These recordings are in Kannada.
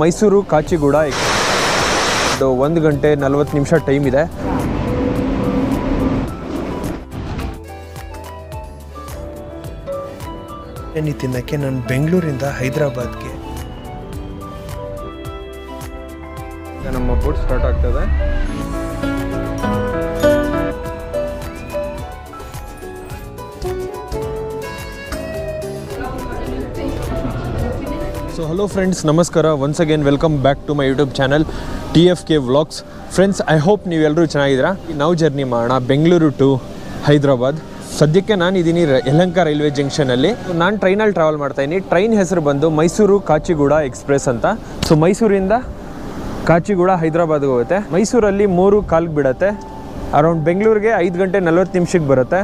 ಮೈಸೂರು ಕಾಚಿಗೂಡ 1 ಗಂಟೆ 40 ನಿಮಿಷ ಟೈಮ್ ಇದೆ. ಬಿರಿಯಾನಿ ತಿನ್ನಕ್ಕೆ ನಾನು ಬೆಂಗಳೂರಿಂದ ಹೈದರಾಬಾದ್ಗೆ. ನಮ್ಮ ಬೋಟ್ ಸ್ಟಾರ್ಟ್ ಆಗ್ತದೆ. ಸೊ ಹಲೋ ಫ್ರೆಂಡ್ಸ್, ನಮಸ್ಕಾರ. Once again welcome back to my YouTube channel TFK vlogs. Friends, I hope ನೀವೆಲ್ಲರೂ ಚೆನ್ನಾಗಿದ್ದೀರಾ. ನಾವು ಜರ್ನಿ ಮಾಡೋಣ ಬೆಂಗಳೂರು ಟು ಹೈದರಾಬಾದ್. ಸದ್ಯಕ್ಕೆ ನಾನು ಇದ್ದೀನಿ ಯಲಹಂಕ ರೈಲ್ವೆ ಜಂಕ್ಷನಲ್ಲಿ. ನಾನು ಟ್ರೈನಲ್ಲಿ ಟ್ರಾವೆಲ್ ಮಾಡ್ತಾಯಿದ್ದೀನಿ. ಟ್ರೈನ್ ಹೆಸರು ಬಂದು ಮೈಸೂರು ಕಾಚಿಗೂಡ ಎಕ್ಸ್ಪ್ರೆಸ್ ಅಂತ. ಸೊ ಮೈಸೂರಿಂದ ಕಾಚಿಗೂಡ ಹೈದರಾಬಾದ್ಗೆ ಹೋಗುತ್ತೆ. ಮೈಸೂರಲ್ಲಿ 3:15 ಬಿಡುತ್ತೆ. ಅರೌಂಡ್ ಬೆಂಗಳೂರಿಗೆ 5 ಗಂಟೆ 40 ನಿಮಿಷಕ್ಕೆ ಬರುತ್ತೆ.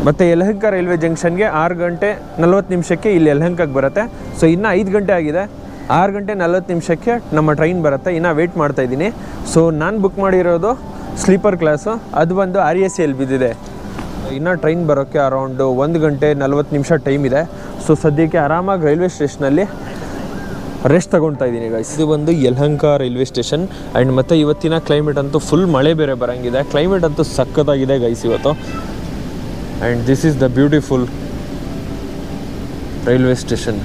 ಮತ್ತು ಯಲಹಂಕ ರೈಲ್ವೆ ಜಂಕ್ಷನ್ಗೆ 6 ಗಂಟೆ 40 ನಿಮಿಷಕ್ಕೆ ಇಲ್ಲಿ ಯಲಹಂಕಕ್ಕೆ ಬರುತ್ತೆ. ಸೊ ಇನ್ನೂ 5 ಗಂಟೆ ಆಗಿದೆ. 6 ಗಂಟೆ 40 ನಿಮಿಷಕ್ಕೆ ನಮ್ಮ ಟ್ರೈನ್ ಬರುತ್ತೆ. ಇನ್ನೂ ವೆಯ್ಟ್ ಮಾಡ್ತಾಯಿದ್ದೀನಿ. ಸೊ ನಾನು ಬುಕ್ ಮಾಡಿರೋದು ಸ್ಲೀಪರ್ ಕ್ಲಾಸು. ಅದು ಬಂದು RSCಲ್ಲಿ ಬಿದ್ದಿದೆ. ಇನ್ನು ಟ್ರೈನ್ ಬರೋಕ್ಕೆ ಅರೌಂಡ್ 1 ಗಂಟೆ 40 ನಿಮಿಷ ಟೈಮ್ ಇದೆ. ಸೊ ಸದ್ಯಕ್ಕೆ ಆರಾಮಾಗಿ ರೈಲ್ವೆ ಸ್ಟೇಷನಲ್ಲಿ ರೆಸ್ಟ್ ತೊಗೊಳ್ತಾ ಇದ್ದೀನಿ ಗೈಸ್. ಇದು ಬಂದು ಯಲಹಂಕ ರೈಲ್ವೆ ಸ್ಟೇಷನ್. ಆ್ಯಂಡ್ ಮತ್ತು ಇವತ್ತಿನ ಕ್ಲೈಮೇಟ್ ಅಂತೂ ಫುಲ್ ಮಳೆ ಬೇರೆ ಬರೋಂಗಿದೆ. ಕ್ಲೈಮೇಟ್ ಅಂತೂ ಸಖತ್ತಾಗಿದೆ ಗೈಸ್ ಇವತ್ತು. And this is the beautiful railway station.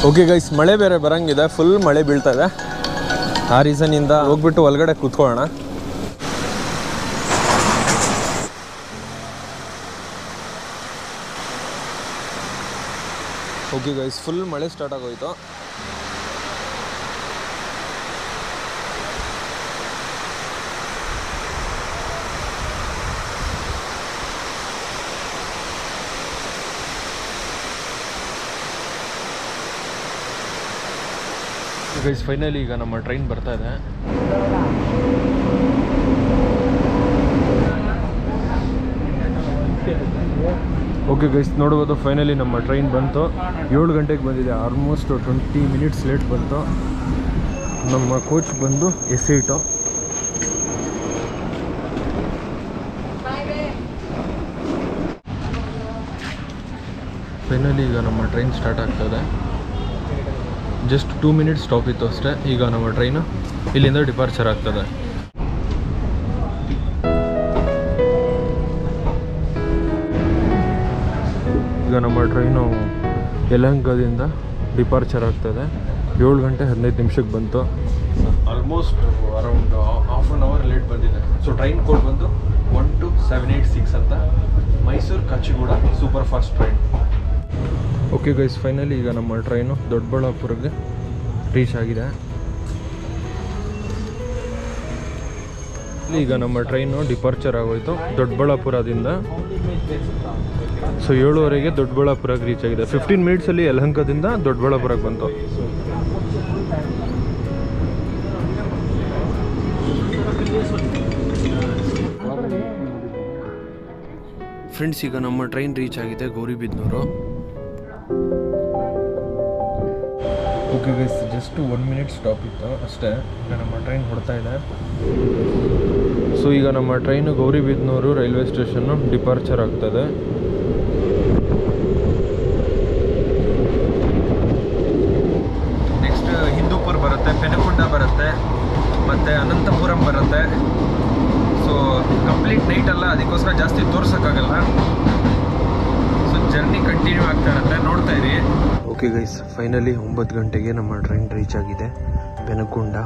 Okay guys, ಮಳೆ ಬೇರೆ ಬರೋಂಗಿದೆ. ಫುಲ್ ಮಳೆ ಬೀಳ್ತಾ ಇದೆ. ಆ ರೀಸನಿಂದ ಹೋಗ್ಬಿಟ್ಟು ಒಳಗಡೆ ಕೂತ್ಕೊಳ್ಳೋಣ. ಓಕೆ ಗೈಸ್, ಫುಲ್ ಮಳೆ ಸ್ಟಾರ್ಟ್ ಆಗೋಯ್ತು. ಗೈಸ್, ಫೈನಲಿ ಈಗ ನಮ್ಮ ಟ್ರೈನ್ ಬರ್ತಾ ಇದೆ. ಓಕೆ ಗೈಸ್, ನೋಡ್ಬೋದು ಫೈನಲಿ ನಮ್ಮ ಟ್ರೈನ್ ಬಂತು. 7 ಗಂಟೆಗೆ ಬಂದಿದೆ. ಆಲ್ಮೋಸ್ಟ್ 20 ಮಿನಿಟ್ಸ್ ಲೇಟ್ ಬಂತು. ನಮ್ಮ ಕೋಚ್ ಬಂದು S8. ಫೈನಲಿ ಈಗ ನಮ್ಮ ಟ್ರೈನ್ ಸ್ಟಾರ್ಟ್ ಆಗ್ತದೆ. ಜಸ್ಟ್ 2 ಮಿನಿಟ್ಸ್ ಸ್ಟಾಪ್ ಇತ್ತು ಅಷ್ಟೇ. ಈಗ ನಮ್ಮ ಟ್ರೈನು ಇಲ್ಲಿಂದ ಡಿಪಾರ್ಚರ್ ಆಗ್ತದೆ. ಈಗ ನಮ್ಮ ಟ್ರೈನು ಯಲಹಂಕದಿಂದ ಡಿಪಾರ್ಚರ್ ಆಗ್ತದೆ. 7 ಗಂಟೆ 15 ನಿಮಿಷಕ್ಕೆ ಬಂತು. Almost around half an hour late ಬಂದಿದೆ. ಸೊ ಟ್ರೈನ್ ಕೋಡ್ ಬಂದು 12786 ಅಂತ. Mysuru Kacheguda super fast train. Okay guys, finally ಈಗ ನಮ್ಮ ಟ್ರೈನು ದೊಡ್ಡಬಳ್ಳಾಪುರಕ್ಕೆ ರೀಚ್ ಆಗಿದೆ. ಈಗ ನಮ್ಮ ಟ್ರೈನು ಡಿಪಾರ್ಚರ್ ಆಗೋಯ್ತು ದೊಡ್ಡಬಳ್ಳಾಪುರದಿಂದ. ಸೊ 7:15ಗೆ ದೊಡ್ಡಬಳ್ಳಾಪುರಕ್ಕೆ ರೀಚ್ ಆಗಿದೆ. 15 ಮಿನಿಟ್ಸಲ್ಲಿ ಯಲಹಂಕದಿಂದ ದೊಡ್ಡಬಳ್ಳಾಪುರಕ್ಕೆ ಬಂತು. ಫ್ರೆಂಡ್ಸ್, ಈಗ ನಮ್ಮ ಟ್ರೈನ್ ರೀಚ್ ಆಗಿದೆ Gauribidanur. Okay guys, just 1 minute stop ಇತ್ತು ಅಷ್ಟೇ. ಈಗ ನಮ್ಮ ಟ್ರೈನ್ ಹೊಡ್ತಾ ಇದೆ. ಸೊ ಈಗ ನಮ್ಮ train Gauribidanur railway station departure ಆಗ್ತದೆ. ನೆಕ್ಸ್ಟ್ ಹಿಂದೂಪುರ್ ಬರುತ್ತೆ, ಪೆನುಕೊಂಡ ಬರುತ್ತೆ, ಮತ್ತು ಅನಂತಪುರಂ ಬರುತ್ತೆ. ಸೊ ಕಂಪ್ಲೀಟ್ ನೈಟ್ ಅಲ್ಲ, ಅದಕ್ಕೋಸ್ಕರ ಜಾಸ್ತಿ ತೋರ್ಸೋಕ್ಕಾಗಲ್ಲ. ಸೊ ಜರ್ನಿ ಕಂಟಿನ್ಯೂ ಆಗ್ತಾ ಇರುತ್ತೆ, ನೋಡ್ತಾ ಇರಿ. ಓಕೆ ಗೈಸ್, ಫೈನಲಿ 9 ಗಂಟೆಗೆ ನಮ್ಮ ಟ್ರೈನ್ ರೀಚ್ ಆಗಿದೆ ಪೆನುಕೊಂಡ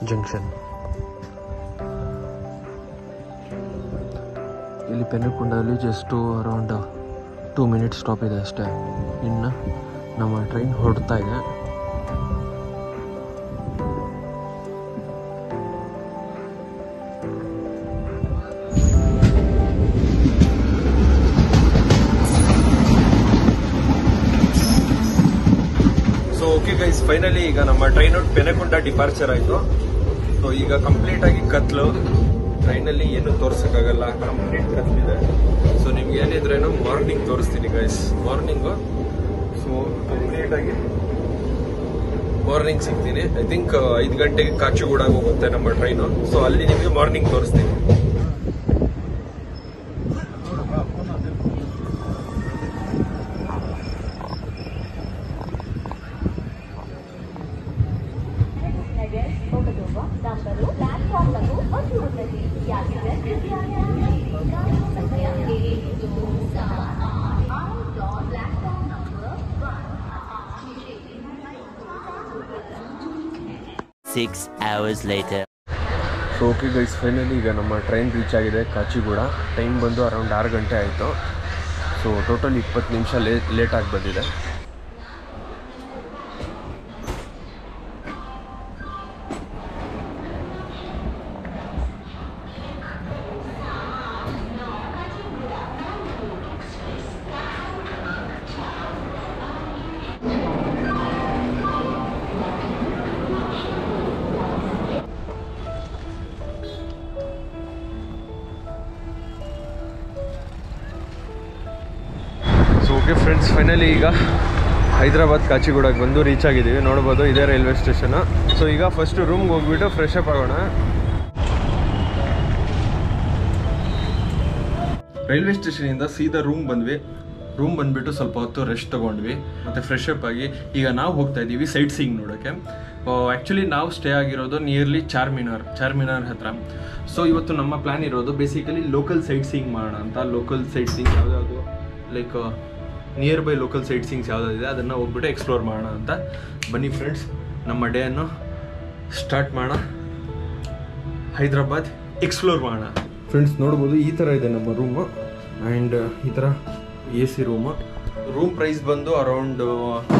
ಜಂಕ್ಷನ್. ಇಲ್ಲಿ ಪೆನುಕೊಂಡಲ್ಲಿ ಜಸ್ಟು ಅರೌಂಡ್ 2 ಮಿನಿಟ್ಸ್ ಸ್ಟಾಪ್ ಇದೆ ಅಷ್ಟೇ. ಇನ್ನು ನಮ್ಮ ಟ್ರೈನ್ ಹೊರಡ್ತಾ ಇದೆ. ಓಕೆ ಗೈಸ್, ಫೈನಲಿ ಈಗ ನಮ್ಮ ಟ್ರೈನು ಪೆನುಕೊಂಡ ಡಿಪಾರ್ಚರ್ ಆಯಿತು. ಸೊ ಈಗ ಕಂಪ್ಲೀಟಾಗಿ ಕತ್ಲು. ಟ್ರೈನಲ್ಲಿ ಏನು ತೋರ್ಸೋಕ್ಕಾಗಲ್ಲ, ಕಂಪ್ಲೀಟ್ ಕತ್ಲಿದೆ. ಸೊ ನಿಮ್ಗೆ ಏನಿದ್ರೇನು ಮಾರ್ನಿಂಗ್ ತೋರಿಸ್ತೀನಿ ಗೈಸ್. ಮಾರ್ನಿಂಗು ಸೊ ಕಂಪ್ಲೀಟಾಗಿ ಮಾರ್ನಿಂಗ್ ಸಿಗ್ತೀನಿ. ಐ ಥಿಂಕ್ 5 ಗಂಟೆಗೆ ಕಾಚಿಗೂಡಾಗ ಹೋಗುತ್ತೆ ನಮ್ಮ ಟ್ರೈನು. ಸೊ ಅಲ್ಲಿ ನಿಮಗೆ ಮಾರ್ನಿಂಗ್ ತೋರಿಸ್ತೀನಿ. 6 hours later. So okay guys, finally ಈಗ ನಮ್ಮ ಟ್ರೈನ್ ರೀಚ್ ಆಗಿದೆ ಕಾಚಿಗೂಡ. ಟೈಮ್ ಬಂದು ಅರೌಂಡ್ 6 ಗಂಟೆ ಆಯಿತು. ಸೊ ಟೋಟಲ್ 20 ನಿಮಿಷ ಲೇಟಾಗಿ ಬಂದಿದೆ. ಓಕೆ ಫ್ರೆಂಡ್ಸ್, ಫೈನಲಿ ಈಗ ಹೈದ್ರಾಬಾದ್ ಕಾಚಿಗೂಡಕ್ಕೆ ಬಂದು ರೀಚ್ ಆಗಿದ್ದೀವಿ. ನೋಡ್ಬೋದು ಇದೇ ರೈಲ್ವೆ ಸ್ಟೇಷನು. ಸೊ ಈಗ ಫಸ್ಟು ರೂಮ್ಗೆ ಹೋಗ್ಬಿಟ್ಟು ಫ್ರೆಶ್ ಅಪ್ ಆಗೋಣ. ರೈಲ್ವೆ ಸ್ಟೇಷನಿಂದ ಸೀದಾ ರೂಮ್ ಬಂದುಬಿಟ್ಟು ಸ್ವಲ್ಪ ಹೊತ್ತು ರೆಸ್ಟ್ ತೊಗೊಂಡ್ವಿ ಮತ್ತು ಫ್ರೆಶ್ ಅಪ್ ಆಗಿ ಈಗ ನಾವು ಹೋಗ್ತಾ ಇದ್ದೀವಿ ಸೈಟ್ ಸೀಯಿಂಗ್ ನೋಡೋಕ್ಕೆ. ಆ್ಯಕ್ಚುಲಿ ನಾವು ಸ್ಟೇ ಆಗಿರೋದು ನಿಯರ್ಲಿ ಚಾರ್ಮಿನಾರ್ ಹತ್ರ. ಸೊ ಇವತ್ತು ನಮ್ಮ ಪ್ಲ್ಯಾನ್ ಇರೋದು ಬೇಸಿಕಲಿ ಲೋಕಲ್ ಸೈಟ್ ಸೀಯಿಂಗ್ ಮಾಡೋಣ ಅಂತ. ಲೋಕಲ್ ಸೈಟ್ ಸೀಯಿಂಗ್ ಯಾವುದಾದ್ರು like nearby local sightseeings ಯಾವುದಾದಿದೆ ಅದನ್ನು ಹೋಗ್ಬಿಟ್ಟು ಎಕ್ಸ್ಪ್ಲೋರ್ ಮಾಡೋಣ ಅಂತ. ಬನ್ನಿ ಫ್ರೆಂಡ್ಸ್, ನಮ್ಮ ಡೇಯನ್ನು ಸ್ಟಾರ್ಟ್ ಮಾಡೋಣ. ಹೈದ್ರಾಬಾದ್ ಎಕ್ಸ್ಪ್ಲೋರ್ ಮಾಡೋಣ. ಫ್ರೆಂಡ್ಸ್ ನೋಡ್ಬೋದು ಈ ಥರ ಇದೆ ನಮ್ಮ ರೂಮು. ಆ್ಯಂಡ್ ಈ ಥರ AC ರೂಮು. ರೂಮ್ ಪ್ರೈಸ್ ಬಂದು around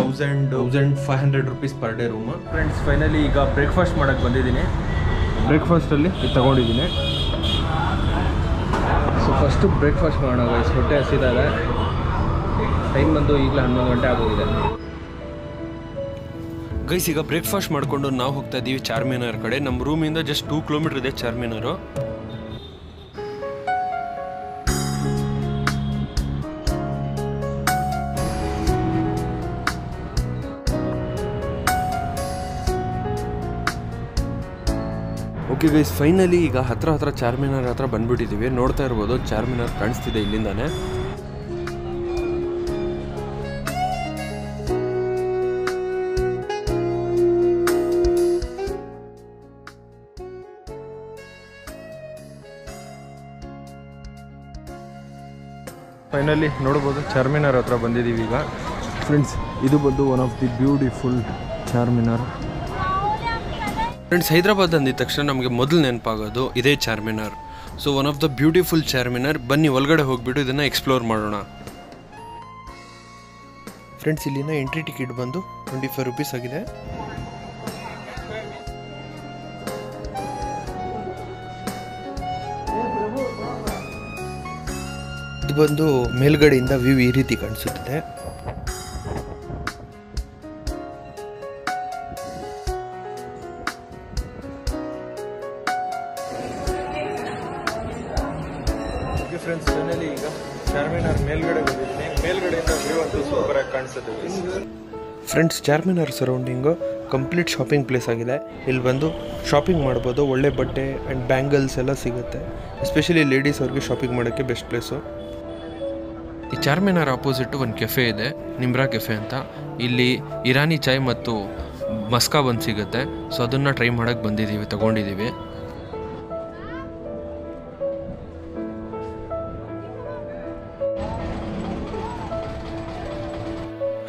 1,500 rupees per day room. Friends finally ಈಗ ಬ್ರೇಕ್ಫಾಸ್ಟ್ ಮಾಡೋಕ್ಕೆ ಬಂದಿದ್ದೀನಿ. ಬ್ರೇಕ್ಫಾಸ್ಟಲ್ಲಿ ಇದು ತೊಗೊಂಡಿದ್ದೀನಿ. ಸೊ ಫಸ್ಟು ಬ್ರೇಕ್ಫಾಸ್ಟ್ ಮಾಡೋಣ ಗೈಸ್. ಹೊಟ್ಟೆ ಹಸಿದಾರೆ. ಟೈಮ್ ಬಂದು ಈಗಲೇ 11 ಗಂಟೆ ಆಗೋಗಿದೆ ಗೈಸ್. ಈಗ ಬ್ರೇಕ್ಫಾಸ್ಟ್ ಮಾಡಿಕೊಂಡು ನಾವು ಹೋಗ್ತಾ ಇದ್ದೀವಿ ಚಾರ್ಮಿನಾರ್ ಕಡೆ. ನಮ್ಮ ರೂಮಿಂದ ಜಸ್ಟ್ 2 ಕಿಲೋಮೀಟರ್ ಇದೆ ಚಾರ್ಮಿನಾರು. ಓಕೆ ಗೈಸ್, ಫೈನಲಿ ಈಗ ಹತ್ರ ಚಾರ್ಮಿನಾರ್ ಹತ್ರ ಬಂದ್ಬಿಟ್ಟಿದ್ದೀವಿ. ನೋಡ್ತಾ ಇರ್ಬೋದು ಚಾರ್ಮಿನಾರ್ ಕಾಣಿಸ್ತಿದೆ ಇಲ್ಲಿಂದಾನೆ. ಫೈನಲಿ ನೋಡ್ಬೋದು ಚಾರ್ಮಿನಾರ್ ಹತ್ರ ಬಂದಿದ್ದೀವಿ ಈಗ. ಫ್ರೆಂಡ್ಸ್ ಇದು ಬಂದು one of the beautiful Charminar. Friends Hyderabad ಅಂದಿದ ತಕ್ಷಣ ನಮಗೆ ಮೊದಲು ನೆನಪಾಗೋದು ಇದೇ Charminar. So one of the beautiful Charminar. ಬನ್ನಿ ಒಳಗಡೆ ಹೋಗ್ಬಿಟ್ಟು ಇದನ್ನು ಎಕ್ಸ್ಪ್ಲೋರ್ ಮಾಡೋಣ. ಫ್ರೆಂಡ್ಸ್ ಇಲ್ಲಿನ ಎಂಟ್ರಿ ಟಿಕೆಟ್ ಬಂದು 25 ರುಪೀಸ್ ಆಗಿದೆ. ಇದು ಬಂದು ಮೇಲ್ಗಡೆಯಿಂದ ವ್ಯೂ ಈ ರೀತಿ ಕಾಣಿಸುತ್ತದೆ. ಫ್ರೆಂಡ್ಸ್ ಫೈನಲಿ ಈಗ ಚಾರ್ಮಿನಾರ್ ಮೇಲ್ಗಡೆ ಬಂದಿದ್ದೀನಿ. ಮೇಲ್ಗಡೆಯಿಂದ ವ್ಯೂ ಅಂತೂ ಸೂಪರ್ ಆಗಿ ಕಾಣಿಸುತ್ತೆ. Friends Charminar surrounding complete shopping place ಆಗಿದೆ. ಇಲ್ಲಿ ಬಂದು ಶಾಪಿಂಗ್ ಮಾಡ್ಬೋದು. ಒಳ್ಳೆ ಬಟ್ಟೆ ಆ್ಯಂಡ್ ಬ್ಯಾಂಗಲ್ಸ್ ಎಲ್ಲ ಸಿಗುತ್ತೆ. ಎಸ್ಪೆಷಲಿ ಲೇಡೀಸ್ ಅವ್ರಿಗೆ ಶಾಪಿಂಗ್ ಮಾಡೋಕ್ಕೆ ಬೆಸ್ಟ್ ಪ್ಲೇಸು. ಈ ಚಾರ್ಮಿನಾರ್ ಆಪೋಸಿಟ್ ಒಂದು ಕೆಫೆ ಇದೆ, ನಿಮ್ರಾ ಕೆಫೆ ಅಂತ. ಇಲ್ಲಿ ಇರಾನಿ ಚಾಯ್ ಮತ್ತು ಮಸ್ಕಾ ಬಂದು ಸಿಗುತ್ತೆ. ಸೊ ಅದನ್ನು ಟ್ರೈ ಮಾಡೋಕ್ಕೆ ಬಂದಿದ್ದೀವಿ, ತೊಗೊಂಡಿದ್ದೀವಿ.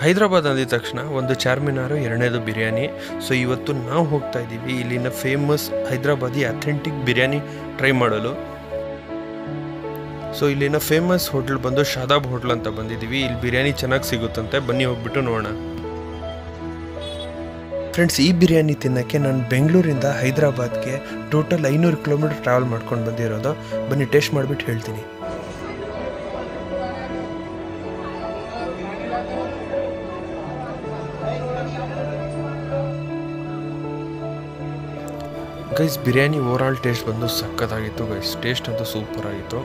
ಹೈದ್ರಾಬಾದ್ ಅಂದಿದ ತಕ್ಷಣ ಒಂದು ಚಾರ್ಮಿನಾರು, ಎರಡನೇದು ಬಿರಿಯಾನಿ. ಸೊ ಇವತ್ತು ನಾವು ಹೋಗ್ತಾ ಇದ್ದೀವಿ ಇಲ್ಲಿನ famous Hyderabadi authentic biryani try ಮಾಡಲು. ಸೊ ಇಲ್ಲಿನ ಫೇಮಸ್ ಹೋಟೆಲ್ ಬಂದು ಶಾದಾಬ್ ಹೋಟೆಲ್ ಅಂತ ಬಂದಿದ್ದೀವಿ. ಇಲ್ಲಿ ಬಿರಿಯಾನಿ ಚೆನ್ನಾಗಿ ಸಿಗುತ್ತಂತೆ. ಬನ್ನಿ ಹೋಗ್ಬಿಟ್ಟು ನೋಡೋಣ. ಫ್ರೆಂಡ್ಸ್ ಈ ಬಿರಿಯಾನಿ ತಿನ್ನೋಕ್ಕೆ ನಾನು ಬೆಂಗಳೂರಿಂದ ಹೈದ್ರಾಬಾದ್ಗೆ ಟೋಟಲ್ 500 ಕಿಲೋಮೀಟರ್ ಟ್ರಾವೆಲ್ ಮಾಡ್ಕೊಂಡು ಬಂದಿರೋದು. ಬನ್ನಿ ಟೇಸ್ಟ್ ಮಾಡಿಬಿಟ್ಟು ಹೇಳ್ತೀನಿ. Guys biryani over all taste ಬಂದು ಸಕ್ಕತ್ತಾಗಿತ್ತು ಗೈಸ್. ಟೇಸ್ಟ್ ಅಂತೂ ಸೂಪರ್ ಆಗಿತ್ತು.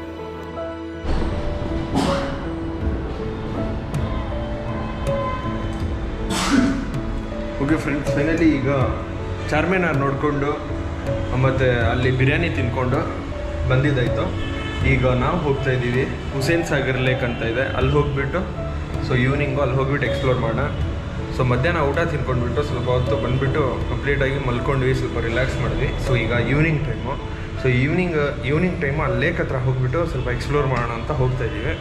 ಓಕೆ ಫ್ರೆಂಡ್ಸ್ ಫೈನಲಿ ಈಗ ಚಾರ್ಮಿನಾರ್ ನೋಡಿಕೊಂಡು ಮತ್ತು ಅಲ್ಲಿ ಬಿರಿಯಾನಿ ತಿನ್ಕೊಂಡು ಬಂದಿದ್ದಾಯಿತು. ಈಗ ನಾವು ಹೋಗ್ತಾ ಇದ್ದೀವಿ ಹುಸೇನ್ ಸಾಗರ್ ಲೇಕ್ ಅಂತ ಇದೆ, ಅಲ್ಲಿ ಹೋಗ್ಬಿಟ್ಟು ಸೊ ಈವ್ನಿಂಗು ಅಲ್ಲಿ ಹೋಗ್ಬಿಟ್ಟು ಎಕ್ಸ್ಪ್ಲೋರ್ ಮಾಡೋಣ. ಸೊ ಮಧ್ಯಾಹ್ನ ಊಟ ತಿನ್ಕೊಂಡ್ಬಿಟ್ಟು ಸ್ವಲ್ಪ ಹೊತ್ತು ಬಂದುಬಿಟ್ಟು ಕಂಪ್ಲೀಟಾಗಿ ಮಲ್ಕೊಂಡ್ವಿ, ಸ್ವಲ್ಪ ರಿಲ್ಯಾಕ್ಸ್ ಮಾಡಿದ್ವಿ. ಸೊ ಈಗ evening time. So evening time ಅಲ್ಲಿ ಲೇಕ್ ಹತ್ರ ಹೋಗ್ಬಿಟ್ಟು ಸ್ವಲ್ಪ ಎಕ್ಸ್ಪ್ಲೋರ್ ಮಾಡೋಣ ಅಂತ ಹೋಗ್ತಾ ಇದ್ದೀವಿ.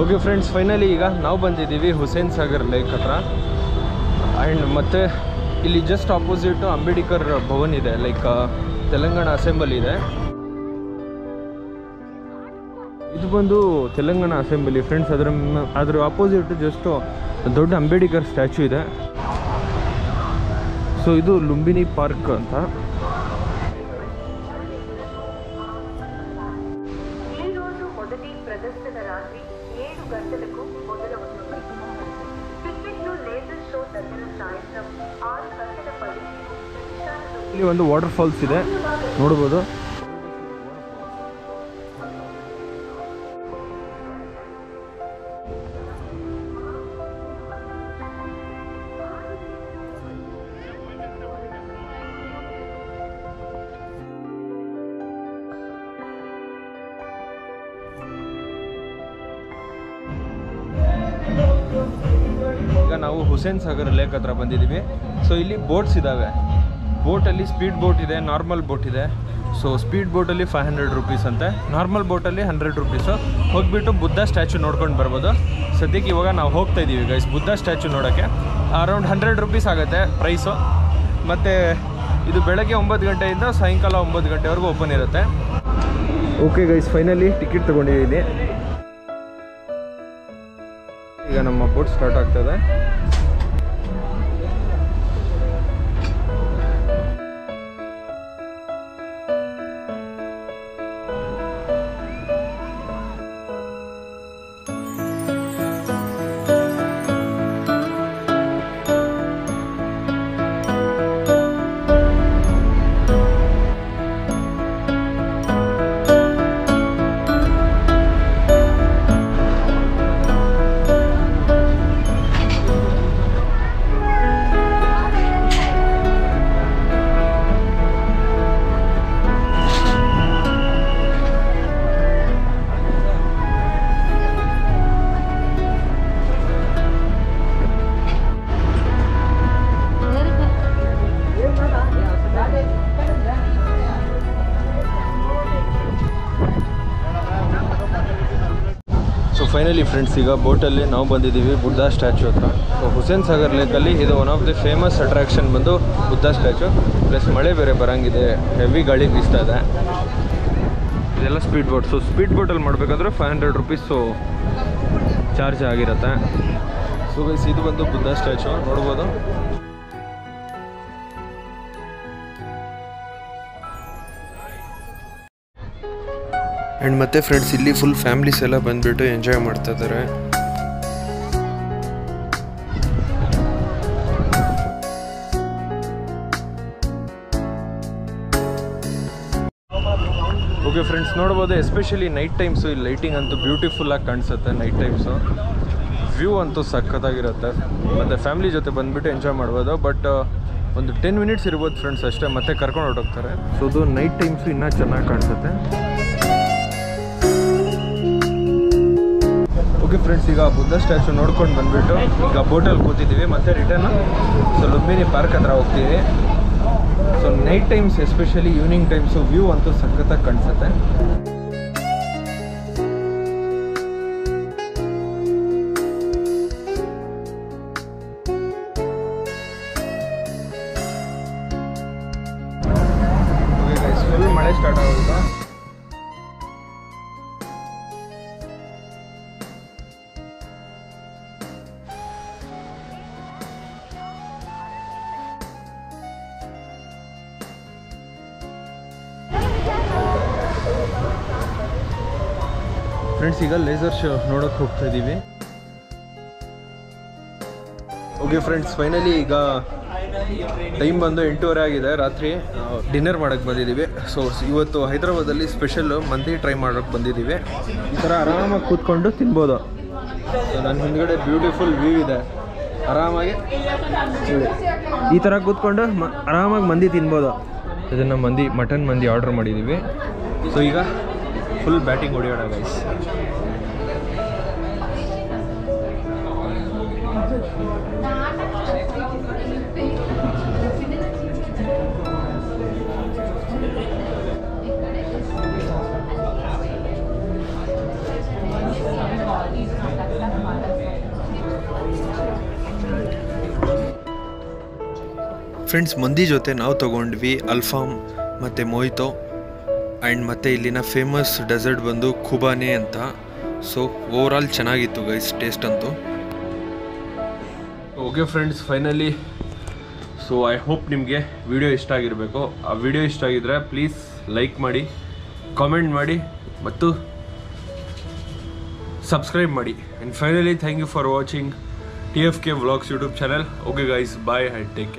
ಓಕೆ ಫ್ರೆಂಡ್ಸ್, ಫೈನಲಿ ಈಗ ನಾವು ಬಂದಿದ್ದೀವಿ ಹುಸೇನ್ ಸಾಗರ್ ಲೇಕ್ ಹತ್ರ. ಆ್ಯಂಡ್ ಮತ್ತು ಇಲ್ಲಿ ಜಸ್ಟ್ ಆಪೋಸಿಟು ಅಂಬೇಡ್ಕರ್ ಭವನ್ ಇದೆ, ಲೈಕ್ ತೆಲಂಗಾಣ ಅಸೆಂಬ್ಲಿ ಇದೆ. ಇದು ಬಂದು ತೆಲಂಗಾಣ ಅಸೆಂಬ್ಲಿ ಫ್ರೆಂಡ್ಸ್. ಅದರ ಆಪೋಸಿಟು ಜಸ್ಟು ದೊಡ್ಡ ಅಂಬೇಡ್ಕರ್ ಸ್ಟ್ಯಾಚ್ಯೂ ಇದೆ. ಸೊ ಇದು ಲುಂಬಿನಿ ಪಾರ್ಕ್ ಅಂತ. ಇಲ್ಲಿ ಒಂದು ವಾಟರ್ ಫಾಲ್ಸ್ ಇದೆ, ನೋಡ್ಬೋದು. ಈಗ ನಾವು ಹುಸೇನ್ ಸಾಗರ್ ಲೇಕ್ ಹತ್ರ ಬಂದಿದ್ದೀವಿ. ಸೊ ಇಲ್ಲಿ ಬೋಟ್ಸ್ ಇದ್ದಾವೆ. ಬೋಟಲ್ಲಿ ಸ್ಪೀಡ್ ಬೋಟ್ ಇದೆ, ನಾರ್ಮಲ್ ಬೋಟ್ ಇದೆ. ಸೊ ಸ್ಪೀಡ್ ಬೋಟಲ್ಲಿ 500 ರೂಪೀಸ್ ಅಂತೆ, ನಾರ್ಮಲ್ ಬೋಟಲ್ಲಿ 100 ರೂಪೀಸು. ಹೋಗಿಬಿಟ್ಟು ಬುದ್ಧ ಸ್ಟ್ಯಾಚು ನೋಡ್ಕೊಂಡು ಬರ್ಬೋದು. ಸದ್ಯಕ್ಕೆ ಇವಾಗ ನಾವು ಹೋಗ್ತಾ ಇದ್ದೀವಿ ಗೈಸ್ ಬುದ್ಧ ಸ್ಟ್ಯಾಚು ನೋಡೋಕ್ಕೆ. ಅರೌಂಡ್ 100 ರೂಪೀಸ್ ಆಗುತ್ತೆ ಪ್ರೈಸು. ಮತ್ತು ಇದು ಬೆಳಗ್ಗೆ 9 ಗಂಟೆಯಿಂದ ಸಾಯಂಕಾಲ 9 ಗಂಟೆವರೆಗೂ ಓಪನ್ ಇರುತ್ತೆ. ಓಕೆ ಗೈಸ್, ಫೈನಲಿ ಟಿಕೆಟ್ ತೊಗೊಂಡಿದ್ದೀನಿ. ಈಗ ನಮ್ಮ ಬೋಟ್ ಸ್ಟಾರ್ಟ್ ಆಗ್ತದೆ. ಫೈನಲಿ ಫ್ರೆಂಡ್ಸ್, ಈಗ ಬೋಟಲ್ಲಿ ನಾವು ಬಂದಿದ್ದೀವಿ ಬುದ್ಧ ಸ್ಟ್ಯಾಚು ಹತ್ರ. ಸೊ ಹುಸೇನ್ ಸಾಗರ್ ಲೇಕಲ್ಲಿ ಇದು one of the famous attraction ಬಂದು ಬುದ್ಧ ಸ್ಟ್ಯಾಚು. ಪ್ಲಸ್ ಮಳೆ ಬೇರೆ ಬರೋಂಗಿದೆ, ಹೆವಿ ಗಾಳಿ ಬೀಸ್ತಾ ಇದೆ. ಇದೆಲ್ಲ ಸ್ಪೀಡ್ ಬೋಟ್. ಸೊ ಸ್ಪೀಡ್ ಬೋಟಲ್ಲಿ ಮಾಡಬೇಕಾದ್ರೆ 500 ರೂಪೀಸು ಚಾರ್ಜ್ ಆಗಿರುತ್ತೆ. ಸೊ ಗೈಸ್, ಇದು ಬಂದು ಬುದ್ಧ ಸ್ಟ್ಯಾಚು ನೋಡ್ಬೋದು. ಆ್ಯಂಡ್ ಮತ್ತು ಫ್ರೆಂಡ್ಸ್, ಇಲ್ಲಿ ಫುಲ್ ಫ್ಯಾಮಿಲೀಸ್ ಎಲ್ಲ ಬಂದುಬಿಟ್ಟು ಎಂಜಾಯ್ ಮಾಡ್ತಾ ಇದ್ದಾರೆ. ಓಕೆ ಫ್ರೆಂಡ್ಸ್, ನೋಡ್ಬೋದು ಎಸ್ಪೆಷಲಿ ನೈಟ್ ಟೈಮ್ಸು ಇಲ್ಲಿ ಲೈಟಿಂಗ್ ಅಂತೂ ಬ್ಯೂಟಿಫುಲ್ಲಾಗಿ ಕಾಣಿಸುತ್ತೆ. ನೈಟ್ ಟೈಮ್ಸು ವ್ಯೂ ಅಂತೂ ಸಖತ್ತಾಗಿರುತ್ತೆ. ಮತ್ತು ಫ್ಯಾಮಿಲಿ ಜೊತೆ ಬಂದುಬಿಟ್ಟು ಎಂಜಾಯ್ ಮಾಡ್ಬೋದು. ಬಟ್ ಒಂದು 10 ಮಿನಿಟ್ಸ್ ಇರ್ಬೋದು ಫ್ರೆಂಡ್ಸ್ ಅಷ್ಟೇ, ಮತ್ತೆ ಕರ್ಕೊಂಡು ಹೊರಟೋಗ್ತಾರೆ. ಸೊ ಅದು ನೈಟ್ ಟೈಮ್ಸು ಇನ್ನೂ ಚೆನ್ನಾಗಿ ಕಾಣಿಸುತ್ತೆ. ಓಕೆ ಫ್ರೆಂಡ್ಸ್, ಈಗ ಬುದ್ಧ ಸ್ಟ್ಯಾಚು ನೋಡ್ಕೊಂಡು ಬಂದುಬಿಟ್ಟು ಈಗ ಬೋಟಲ್ಲಿ ಕೂತಿದ್ದೀವಿ. ಮತ್ತು ರಿಟರ್ನ್ ಸೊ ಲುಂಬಿನಿ ಪಾರ್ಕ್ ಹತ್ರ ಹೋಗ್ತೀವಿ. So night times especially evening times view ಅಂತೂ ಸಖತ್ತಾಗಿ ಕಾಣಿಸುತ್ತೆ. ಫುಲ್ ಮಳೆ ಸ್ಟಾರ್ಟ್ ಆಗೋದು. ಫ್ರೆಂಡ್ಸ್, ಈಗ ಲೇಸರ್ ಶೋ ನೋಡೋಕೆ ಹೋಗ್ತಾ ಇದ್ದೀವಿ. ಓಕೆ ಫ್ರೆಂಡ್ಸ್, ಫೈನಲಿ ಈಗ ಟೈಮ್ ಬಂದು 8:30 ಆಗಿದೆ. ರಾತ್ರಿ ಡಿನ್ನರ್ ಮಾಡೋಕ್ಕೆ ಬಂದಿದ್ದೀವಿ. ಸೊ ಇವತ್ತು ಹೈದ್ರಾಬಾದಲ್ಲಿ ಸ್ಪೆಷಲ್ಲು ಮಂದಿ ಟ್ರೈ ಮಾಡೋಕ್ಕೆ ಬಂದಿದ್ದೀವಿ. ಈ ಥರ ಆರಾಮಾಗಿ ಕೂತ್ಕೊಂಡು ತಿನ್ಬೋದು. ನನ್ನ ಹಿಂದ್ಗಡೆ ಬ್ಯೂಟಿಫುಲ್ ವ್ಯೂ ಇದೆ, ಆರಾಮಾಗಿ ಈ ಥರ ಕೂತ್ಕೊಂಡು ಆರಾಮಾಗಿ ಮಂದಿ ತಿನ್ಬೋದು. ಇದನ್ನು ಮಟನ್ ಮಂದಿ ಆರ್ಡರ್ ಮಾಡಿದ್ದೀವಿ. ಸೊ ಈಗ ಫುಲ್ ಬ್ಯಾಟಿಂಗ್ ಹೊಡೆಯೋಣ ಗೈಸ್. ಫ್ರೆಂಡ್ಸ್, ಮಂದಿ ಜೊತೆ ನಾವು ತೊಗೊಂಡ್ವಿ ಅಲ್ಫಾಮ್ ಮತ್ತು ಮೊಯ್ತೋ ಆ್ಯಂಡ್ ಮತ್ತು ಇಲ್ಲಿನ ಫೇಮಸ್ ಡೆಸರ್ಟ್ ಬಂದು ಖುಬಾನೆ ಅಂತ. ಸೊ ಓವರಾಲ್ ಚೆನ್ನಾಗಿತ್ತು ಗೈಸ್, ಟೇಸ್ಟ್ ಅಂತೂ. Okay friends, finally so I hope ನಿಮಗೆ ವಿಡಿಯೋ ಇಷ್ಟ ಆಗಿರಬೇಕು. ಆ ವಿಡಿಯೋ ಇಷ್ಟ ಆಗಿದ್ರೆ ಪ್ಲೀಸ್ ಲೈಕ್ ಮಾಡಿ, ಕಾಮೆಂಟ್ ಮಾಡಿ ಮತ್ತು ಸಬ್ಸ್ಕ್ರೈಬ್ ಮಾಡಿ. And finally thank you for watching TFK Vlogs YouTube channel. Okay guys, bye and take care.